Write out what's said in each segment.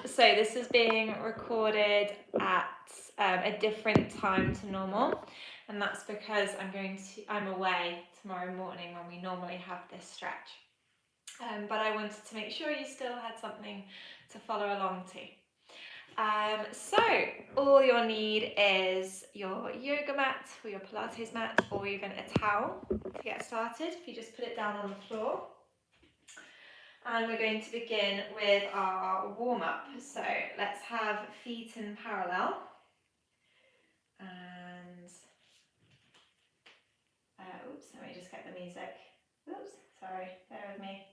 So this is being recorded at a different time to normal, and that's because I'm away tomorrow morning when we normally have this stretch. But I wanted to make sure you still had something to follow along to. So all you'll need is your yoga mat or your Pilates mat or even a towel to get started. If you just put it down on the floor. And we're going to begin with our warm-up. So let's have feet in parallel. And, oops, let me just get the music. Oops, sorry, bear with me.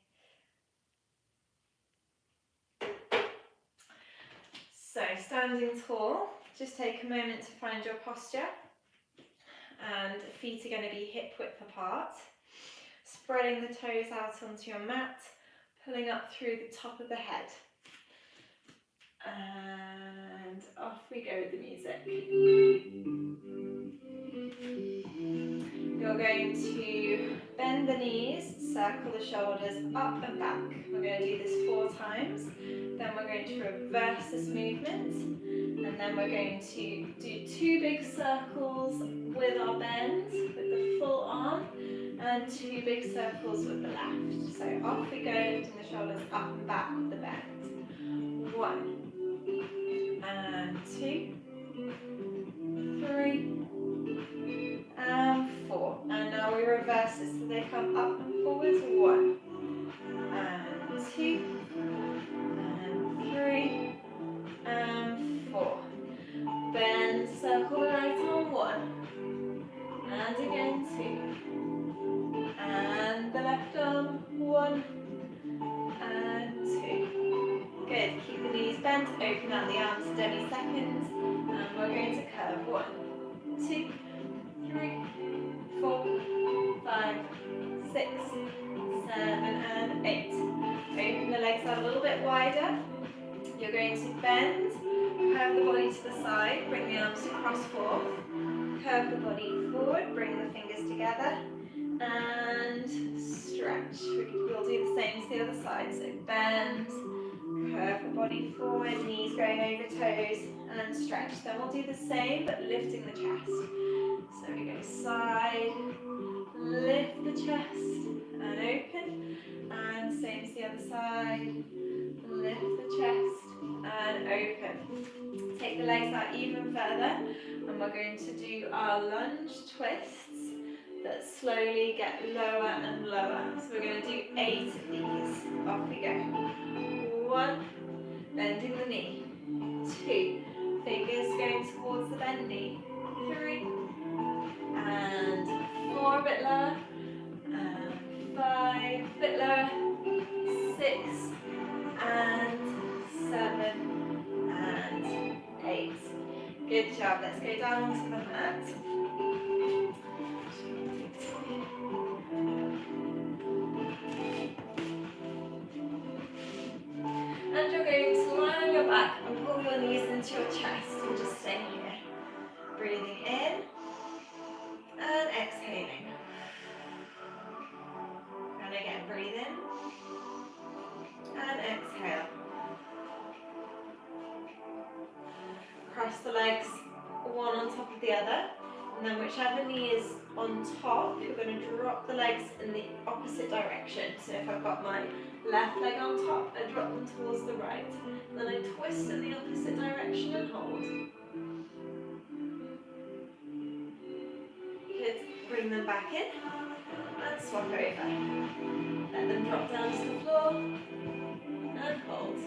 So standing tall, just take a moment to find your posture. And feet are going to be hip width apart. Spreading the toes out onto your mat, pulling up through the top of the head. And off we go with the music. You're going to bend the knees, circle the shoulders up and back. We're going to do this 4 times. Then we're going to reverse this movement. And then we're going to do 2 big circles with our bend, with the full arm, and 2 big circles with the left. So off we go, lifting the shoulders up and back with the bend. 1, and 2, 3, and 4. And now we reverse this so they come up and forwards. 1, and 2, and 3, and 4. Bend, circle the right arm. 1, and again 2, and the left arm. 1, and 2. Good. Keep the knees bent. Open out the arms at any second, and we're going to curve. 1, 2, 3, 4, 5, 6, 7, and 8. Open the legs out a little bit wider. You're going to bend, curve the body to the side, bring the arms to cross forth, curve the body forward, bring the fingers together, and stretch. We'll do the same to the other side. So bend, curve the body forward, knees going over toes, and stretch. Then we'll do the same, but lifting the chest. So we go side, lift the chest, and open. And same as the other side, lift the chest, and open. Take the legs out even further, and we're going to do our lunge twists that slowly get lower and lower. So we're going to do 8 of these. Off we go. 1, bending the knee. 2, fingers going towards the bend knee. 3, and 4, a bit lower. And 5, a bit lower. 6, and 7, and 8. Good job. Let's go down onto the mat. And you're going to lie on your back and pull your knees into your chest and just stay here. Breathing in and exhaling. And again, breathe in and exhale. Cross the legs, one on top of the other. And then whichever knee is on top, you're going to drop the legs in the opposite direction. So if I've got my left leg on top, I drop them towards the right. Then I twist in the opposite direction and hold. Good. Bring them back in and swap over. Let them drop down to the floor and hold.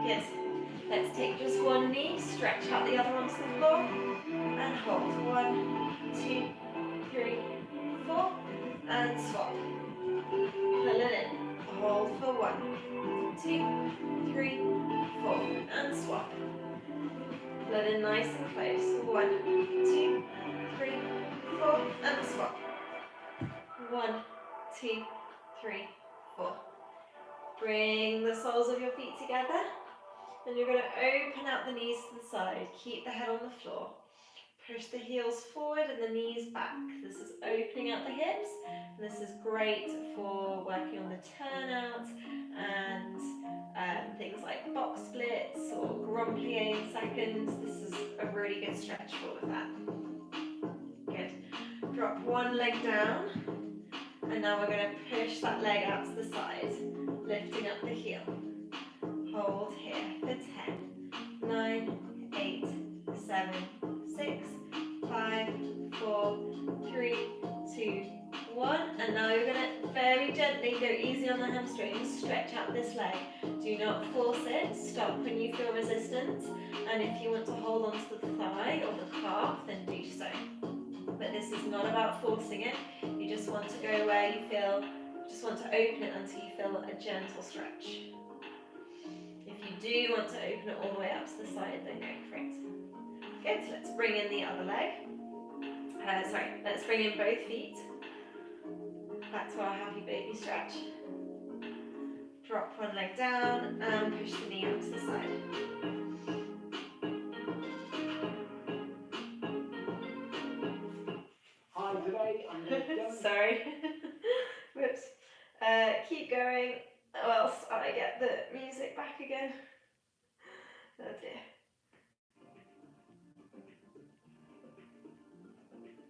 Good. Let's take just one knee, stretch out the other onto the floor, and hold. 1, 2, 3, 4, and swap. Pull it in. Hold for 1, 2, 3, 4, and swap. Pull it in nice and close. 1, 2, 3, 4, and swap. 1, 2, 3, 4. Bring the soles of your feet together. And you're going to open out the knees to the side. Keep the head on the floor. Push the heels forward and the knees back. This is opening out the hips. And this is great for working on the turnout and things like box splits or grand plie in seconds. This is a really good stretch for all of that. Good. Drop one leg down. And now we're going to push that leg out to the side, lifting up the heel. Hold here for 10, 9, 8, 7, 6, 5, 4, 3, 2, 1. And now you're going to very gently go easy on the hamstrings, stretch out this leg. Do not force it, stop when you feel resistance. And if you want to hold on to the thigh or the calf, then do so. But this is not about forcing it. You just want to go where you feel, just want to open it until you feel a gentle stretch. If you do want to open it all the way up to the side, then go for it. Good, so let's bring in the other leg. Let's bring in both feet. Back to our happy baby stretch. Drop one leg down and push the knee out to the side. Sorry. Whoops. Keep going, or else I get the music back again. Oh dear.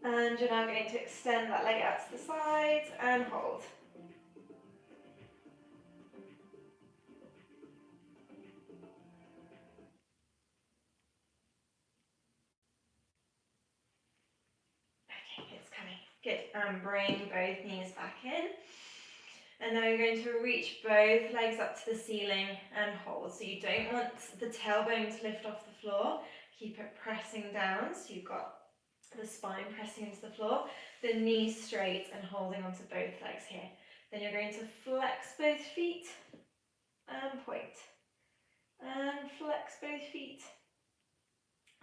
And you're now going to extend that leg out to the side and hold. Okay, it's coming. Good. And bring both knees back in. And now you're going to reach both legs up to the ceiling and hold. So you don't want the tailbone to lift off the floor. Keep it pressing down, so you've got the spine pressing into the floor, the knees straight and holding onto both legs here. Then you're going to flex both feet and point. And flex both feet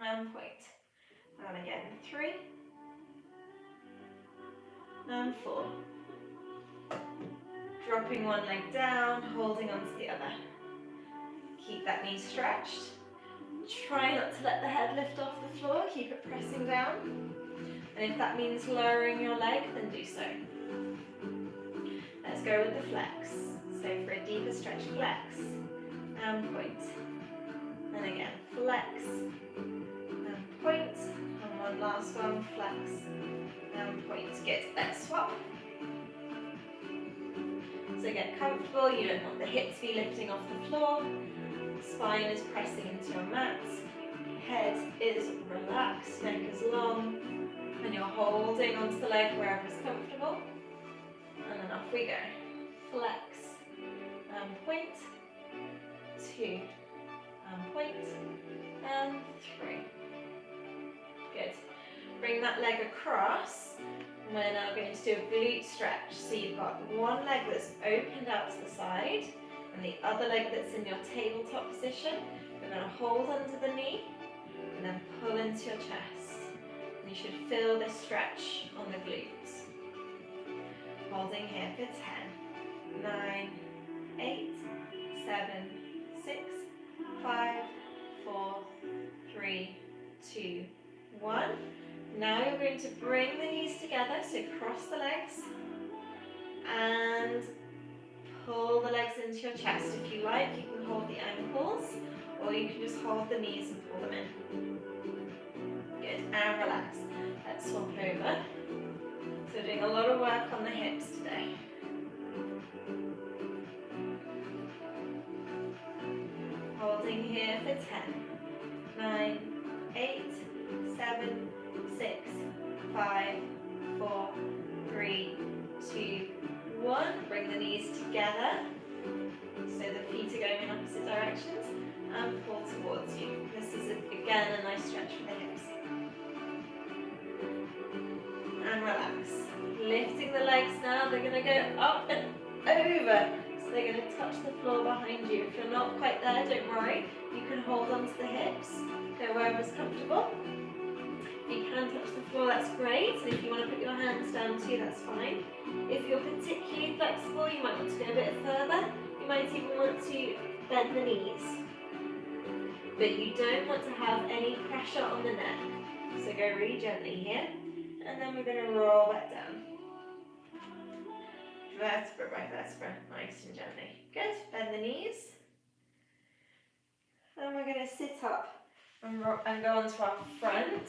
and point. And again, 3 and 4. Dropping one leg down, holding onto the other. Keep that knee stretched. Try not to let the head lift off the floor, keep it pressing down. And if that means lowering your leg, then do so. Let's go with the flex. So for a deeper stretch, flex and point. And again, flex and point. And one last one, flex and point. Good, let's swap. So get comfortable, you don't want the hips to be lifting off the floor. Spine is pressing into your mat. Head is relaxed, neck is long. And you're holding onto the leg wherever is comfortable. And then off we go. Flex and point. 2 and point. And 3. Good. Bring that leg across. We're now going to do a glute stretch. So you've got one leg that's opened out to the side and the other leg that's in your tabletop position. We're going to hold under the knee and then pull into your chest. And you should feel this stretch on the glutes. Holding here for 10, 9, 8, 7, 6, 5, 4, 3, 2, 1. Now you're going to bring the knees together, so cross the legs and pull the legs into your chest. If you like, you can hold the ankles or you can just hold the knees and pull them in. Good, and relax. Let's swap over. So doing a lot of work on the hips today. Holding here for 10, 9, 8, 7, 6, 5, 4, 3, 2, 1. Bring the knees together so the feet are going in opposite directions and pull towards you. This is again a nice stretch for the hips. And relax. Lifting the legs now, they're going to go up and over. So they're going to touch the floor behind you. If you're not quite there, don't worry. You can hold onto the hips, go wherever's comfortable. If you can touch the floor, that's great. And if you want to put your hands down too, that's fine. If you're particularly flexible, you might want to go a bit further. You might even want to bend the knees. But you don't want to have any pressure on the neck. So go really gently here, and then we're going to roll back down. Vertebra by vertebra, nice and gently. Good, bend the knees. Then we're going to sit up and go onto our front.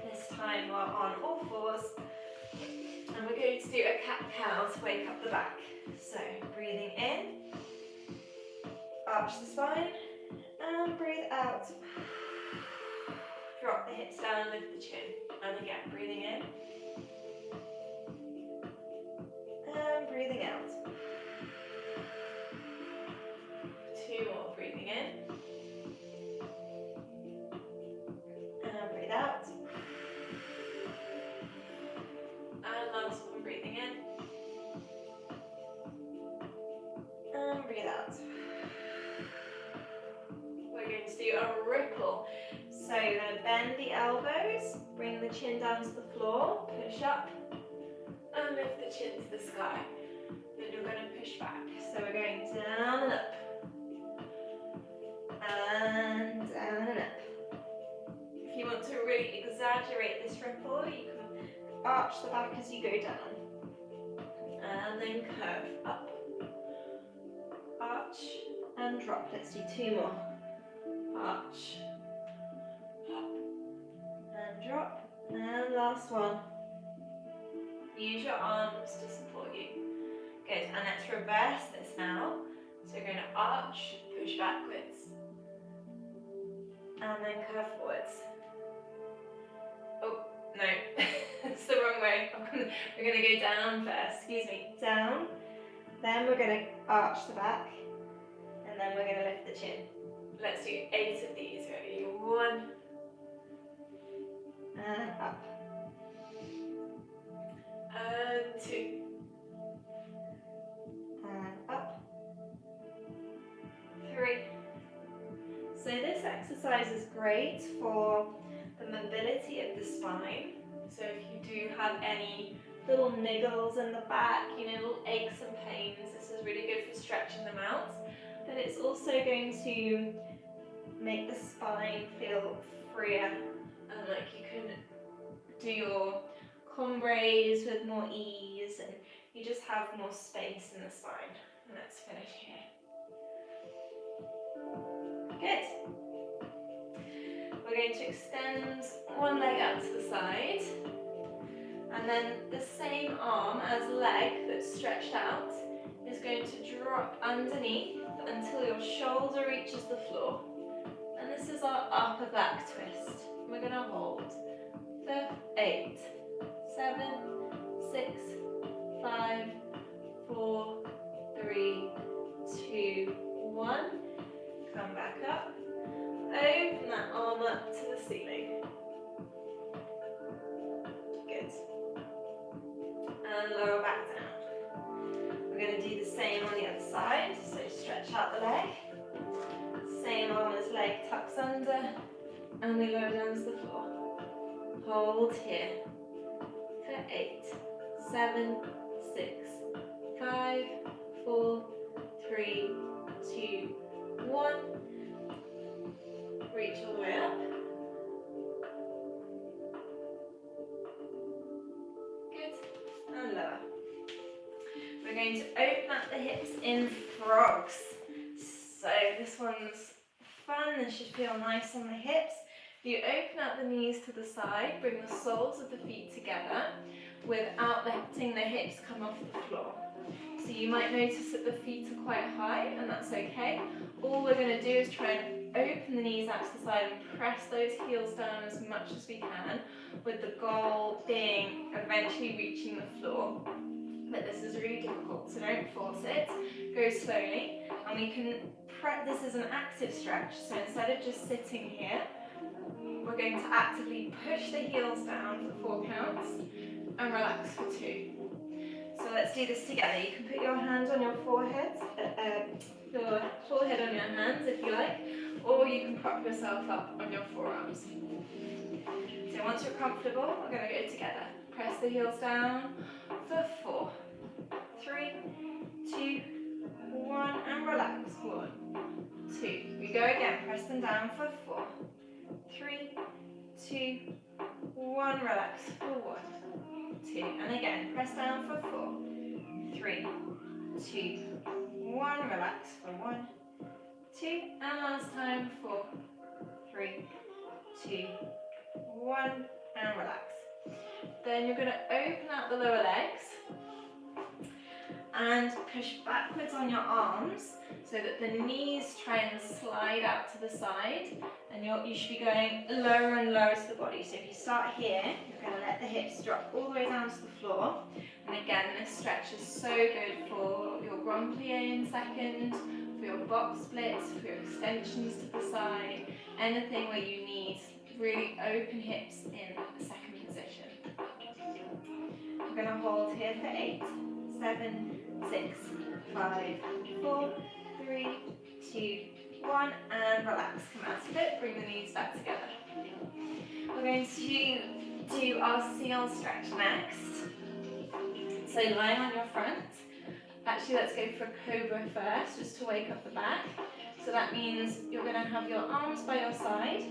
This time we're on all fours. And we're going to do a cat-cow to wake up the back. So breathing in, arch the spine, and breathe out. Drop the hips down, lift the chin. And again, breathing in. And breathing out. 2 more, breathing in. And breathe out. And last one, breathing in. And breathe out. We're going to do a ripple. So you're going to bend the elbows, bring the chin down to the floor, push up, and lift the chin to the sky. Then you're going to push back. So we're going down and up. And down and up. If you want to really exaggerate this ripple, you can arch the back as you go down. And then curve up. Arch and drop. Let's do 2 more. Arch. Up. And drop. And last one. Use your arms to support you. Good. And let's reverse this now. So we're going to arch, push backwards. And then curve forwards. Oh, no. It's the wrong way. We're going to go down first. Excuse me. Down. Then we're going to arch the back. And then we're going to lift the chin. Let's do 8 of these. Ready? 1. And up. And 2. And up. 3. So this exercise is great for the mobility of the spine. So if you do have any little niggles in the back, little aches and pains, this is really good for stretching them out. But it's also going to make the spine feel freer, and like you can do your combres with more ease, and you just have more space in the spine. And let's finish here. Good. We're going to extend one leg out to the side, and then the same arm as leg that's stretched out is going to drop underneath until your shoulder reaches the floor. And this is our upper back twist. We're going to hold for 8, 7, 6, 5, 4, 3, 2, 1. Come back up. Open that arm up to the ceiling. Good. And lower back down. We're going to do the same on the other side. So stretch out the leg. Same arm as leg tucks under. And we lower down to the floor. Hold here. For 8, 7, 6, 5, 4, 3, 2, 1. Reach all the way up. Good. And lower. We're going to open up the hips in frogs. So this one's fun. This should feel nice on the hips. You open up the knees to the side, bring the soles of the feet together without letting the hips come off the floor. So you might notice that the feet are quite high, and that's okay. All we're going to do is try and open the knees out to the side and press those heels down as much as we can, with the goal being eventually reaching the floor. But this is really difficult, so don't force it. Go slowly, and we can this is an active stretch, so instead of just sitting here, we're going to actively push the heels down for 4 counts and relax for 2. So let's do this together. You can put your hands on your forehead, your forehead on your hands if you like, or you can prop yourself up on your forearms. So once you're comfortable, we're going to go together. Press the heels down for 4, 3, 2, 1, and relax. 1, 2. We go again. Press them down for 4, 3, 2, 1, relax for 1, 2, and again, press down for 4, 3, 2, 1, relax for 1, 2, and last time, 4, 3, 2, 1, and relax. Then you're going to open out the lower legs and push backwards on your arms so that the knees try and slide out to the side, and you should be going lower and lower to the body. So if you start here, you're going to let the hips drop all the way down to the floor. And again, this stretch is so good for your grand plie in second, for your box splits, for your extensions to the side, anything where you need really open hips in the second position. We're going to hold here for 8, 7, 6, 5, 4, 3, 2, 1, and relax. Come out of it, bring the knees back together. We're going to do our seal stretch next. So lying on your front. Actually, let's go for Cobra first, just to wake up the back. So that means you're going to have your arms by your side,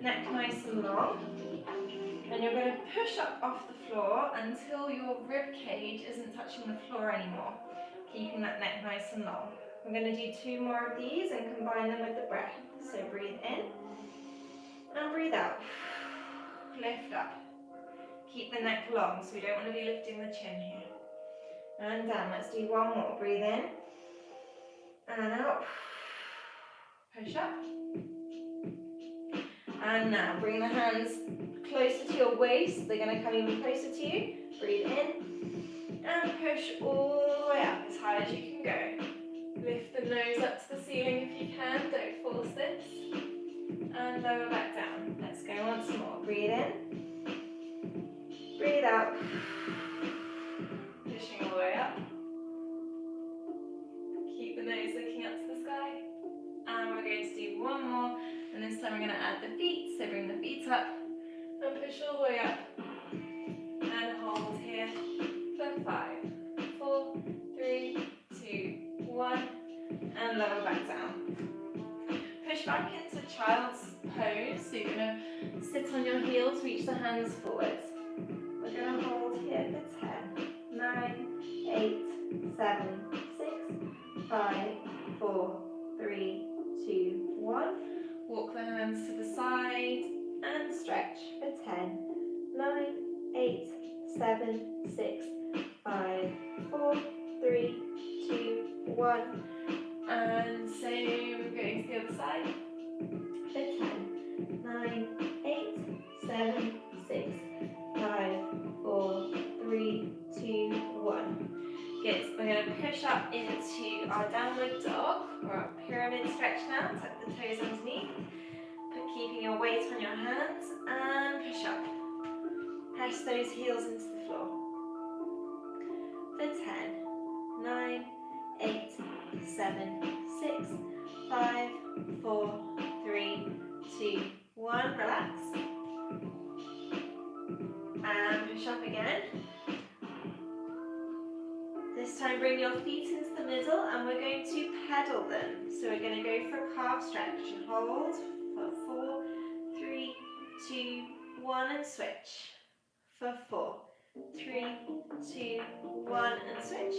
neck nice and long, and you're going to push up off the floor until your rib cage isn't touching the floor anymore, keeping that neck nice and long. We're going to do 2 more of these and combine them with the breath. So breathe in and breathe out. Lift up. Keep the neck long, so we don't want to be lifting the chin here. And down. Let's do 1 more. Breathe in and out. Push up. And now bring the hands closer to your waist. They're going to come even closer to you. Breathe in and push all the way up as high as you can go. Lift the nose up to the ceiling if you can. Don't force this. And lower back down. Let's go once more. Breathe in. Breathe out. Pushing all the way up. Keep the nose looking up to the sky. And we're going to do 1 more. And this time we're going to add the feet. So bring the feet up and push all the way up. And hold here for 5, 4, 3, 2, 1. And lower back down. Push back into child's pose. So you're going to sit on your heels, reach the hands forwards. We're going to hold here for 10, 9, 8, 7, 6, 5, 4, 3, 2, 1. Walk the hands to the side and stretch for 10, 9, 8, 7, 6, 5, 4, 3, 2, 1. And same, going to the other side for 10, 9, 8, 7, 6, 5, 4, 3, 2, 1. Good. We're going to push up into our downward dog or our pyramid stretch now. Tuck the toes underneath. Keeping your weight on your hands and push up. Press those heels into the floor. For 10, 9, 8, 7, 6, 5, 4, 3, 2, 1. Relax. And push up again. This time bring your feet into the middle and we're going to pedal them. So we're going to go for a calf stretch. Hold for 4, 3, 2, 1 and switch. For 4, 3, 2, 1 and switch.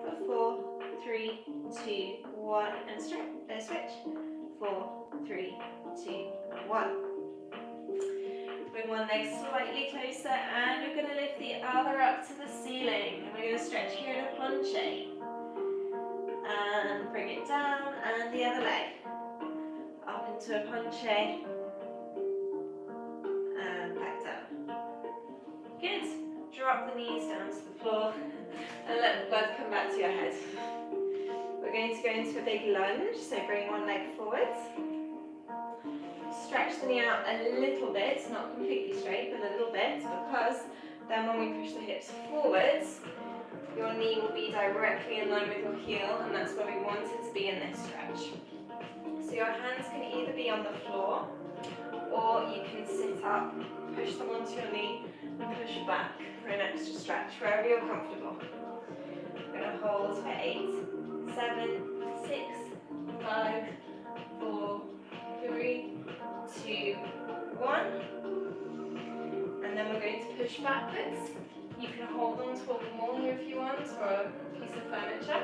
For 4, 3, 2, 1 and switch. 4, 3, 2, 1. Bring one leg slightly closer and you're going to lift the other up to the ceiling. And we're going to stretch here in a planche. And bring it down and the other leg. Up into a planche. And back down. Good. Drop the knees down to the floor and let the blood come back to your head. We're going to go into a big lunge, so bring one leg forwards. Stretch the knee out a little bit, not completely straight, but a little bit, because then when we push the hips forwards, your knee will be directly in line with your heel, and that's where we want it to be in this stretch. So your hands can either be on the floor, or you can sit up, push them onto your knee, and push back for an extra stretch, wherever you're comfortable. We're going to hold for 8, 7, 6, 5, 4, 3, 2, 1. And then we're going to push backwards. You can hold on to a wall here if you want, or a piece of furniture.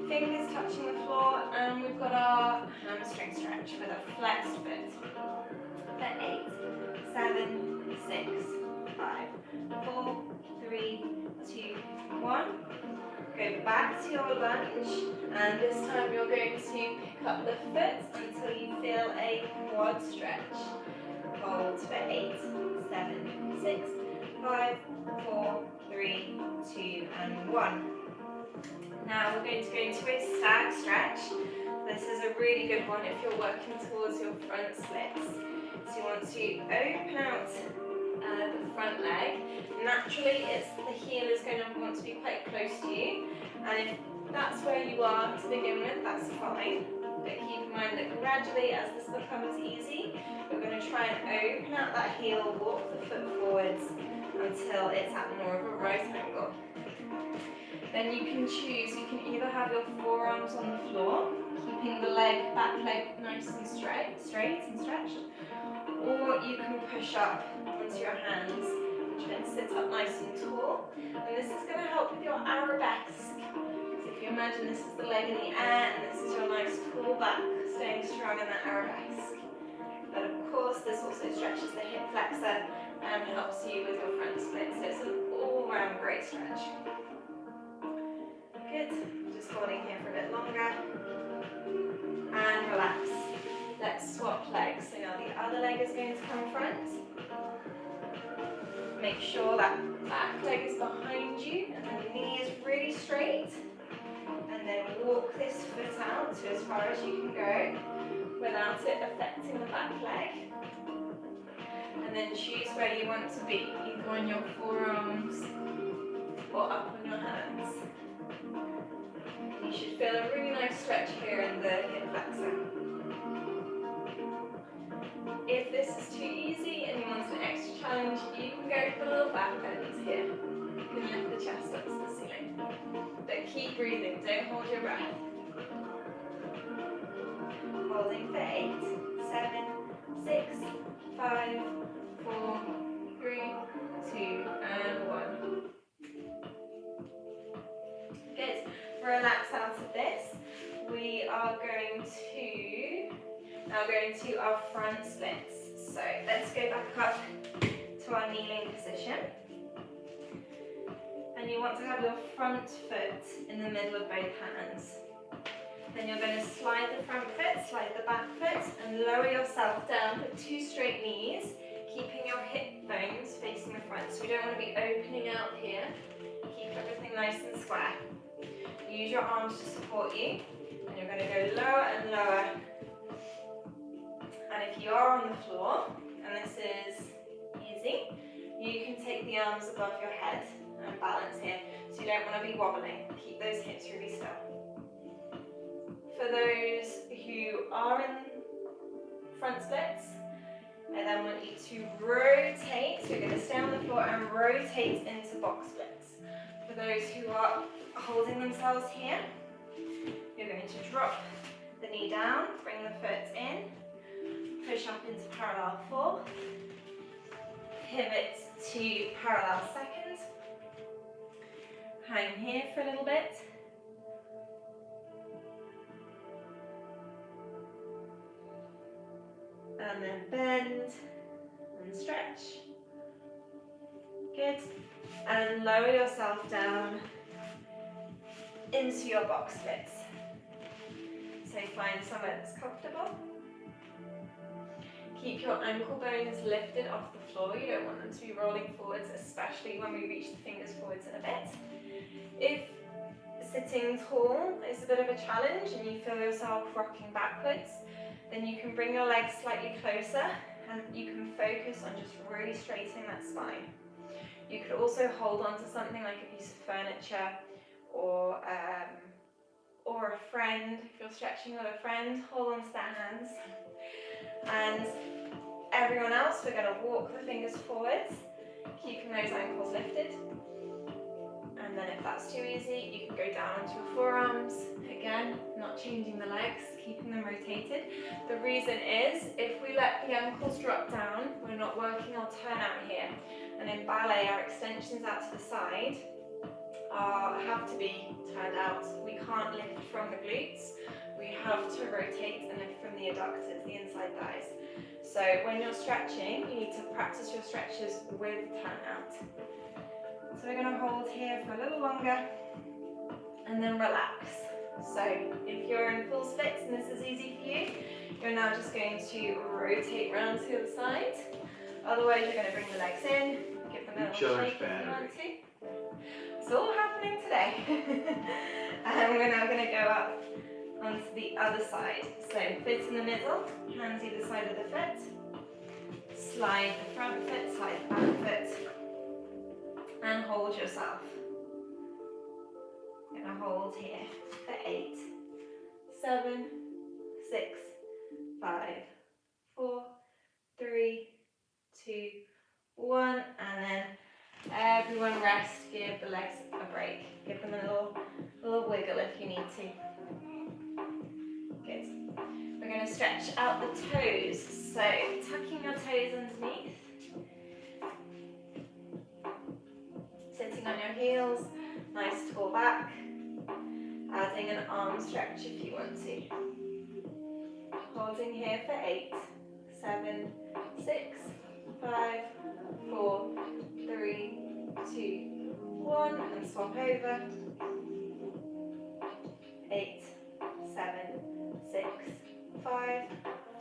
Fingers touching the floor, and we've got our hamstring stretch with a flexed foot. For 8, 7, 6, 5, 4, 3, 2, 1. Go back to your lunge, and this time you're going to pick up the foot until you feel a quad stretch. Hold for 8, 7, 6, 5, 4, 3, 2, and 1. Now we're going to go into a stag stretch. This is a really good one if you're working towards your front splits. So you want to open out the front leg. Naturally, the heel is going to want to be quite close to you, and if that's where you are to begin with, that's fine. But keep in mind that gradually, as this becomes easy, we're going to try and open out that heel, walk the foot forwards until it's at more of a right angle. Then you can choose, you can either have your forearms on the floor, keeping the back leg nice and straight and stretched, or you can push up onto your hands, which then sit up nice and tall. And this is going to help with your arabesque. So if you imagine this is the leg in the air, and this is your nice tall back, staying strong in that arabesque. But of course, this also stretches the hip flexor and helps you with your front split. So it's an all-round great stretch. Good. Just holding here for a bit longer. And relax. Let's swap legs. So now the other leg is going to come front. Make sure that back leg is behind you and the knee is really straight. And then walk this foot out to as far as you can go without it affecting the back leg. And then choose where you want to be, either on your forearms or up on your hands. You should feel a really nice stretch here in the hip flexor. If this is too easy and you want an extra challenge, you can go for little back bends here. You can lift the chest up to the ceiling. But keep breathing, don't hold your breath. Holding for 8, 7, 6, 5, 4, 3, 2, and 1. Good. Relax out of this. We are going to now go into our front splits. So let's go back up to our kneeling position. And you want to have your front foot in the middle of both hands. Then you're going to slide the front foot, slide the back foot, and lower yourself down with 2 straight knees, keeping your hip bones facing the front. So we don't want to be opening out here. Keep everything nice and square. Use your arms to support you, and you're going to go lower and lower. And if you are on the floor, and this is easy, you can take the arms above your head and balance here. So you don't want to be wobbling. Keep those hips really still. For those who are in front splits, I then want you to rotate. So you're going to stay on the floor and rotate into box splits. For those who are holding themselves here, you're going to drop the knee down, bring the foot in, push up into parallel 4, pivot to parallel second, hang here for a little bit, and then bend and stretch. Good. And lower yourself down into your box splits. So find somewhere that's comfortable. Keep your ankle bones lifted off the floor. You don't want them to be rolling forwards, especially when we reach the fingers forwards in a bit. If sitting tall is a bit of a challenge and you feel yourself rocking backwards, then you can bring your legs slightly closer and you can focus on just really straightening that spine. You could also hold on to something like a piece of furniture or a friend. If you're stretching with a friend, hold on to their hands. And everyone else, we're going to walk the fingers forwards, keeping those ankles lifted. And then if that's too easy, you can go down onto your forearms. Again, again, not changing the legs, keeping them rotated. The reason is, if we let the ankles drop down, we're not working our turnout here. And in ballet, our extensions out to the side have to be turned out. We can't lift from the glutes. We have to rotate and lift from the adductors, the inside thighs. So when you're stretching, you need to practice your stretches with turnout. So we're going to hold here for a little longer and then relax. So if you're in full splits and this is easy for you, you're now just going to rotate round to the other side. Otherwise, you're going to bring the legs in, give them a little shake if you want to. It's all happening today. And we're now going to go up onto the other side. So foot in the middle, hands either side of the foot. Slide the front foot, slide the back foot. And hold yourself. I'm going to hold here for 8, 7, 6, 5, 4, 3, 2, 1, and then everyone rest, give the legs a break. Give them a little wiggle if you need to. Good. We're going to stretch out the toes, so tucking your toes underneath. Sitting on your heels, nice tall back. Adding an arm stretch if you want to. Holding here for 8, 7, 6, 5, 4, 3, 2, 1, and swap over. 8, 7, 6, 5,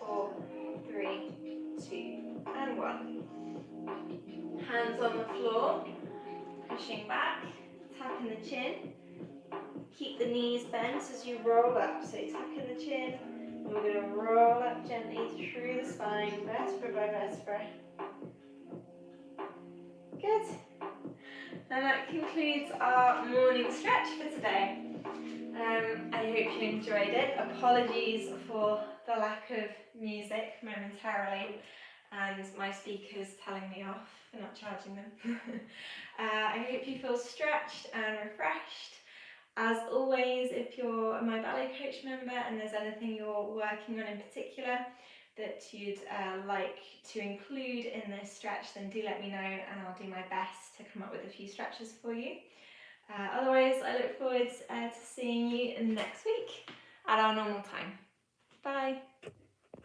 4, 3, 2, and 1. Hands on the floor, pushing back, tapping the chin. Keep the knees bent as you roll up, so tucking the chin, and we're going to roll up gently through the spine, vertebra by vertebra. Good. And that concludes our morning stretch for today. I hope you enjoyed it. Apologies for the lack of music momentarily and my speakers telling me off for not charging them. I hope you feel stretched and refreshed. As always, if you're my ballet coach member and there's anything you're working on in particular that you'd like to include in this stretch, then do let me know and I'll do my best to come up with a few stretches for you. Otherwise, I look forward to seeing you next week at our normal time. Bye!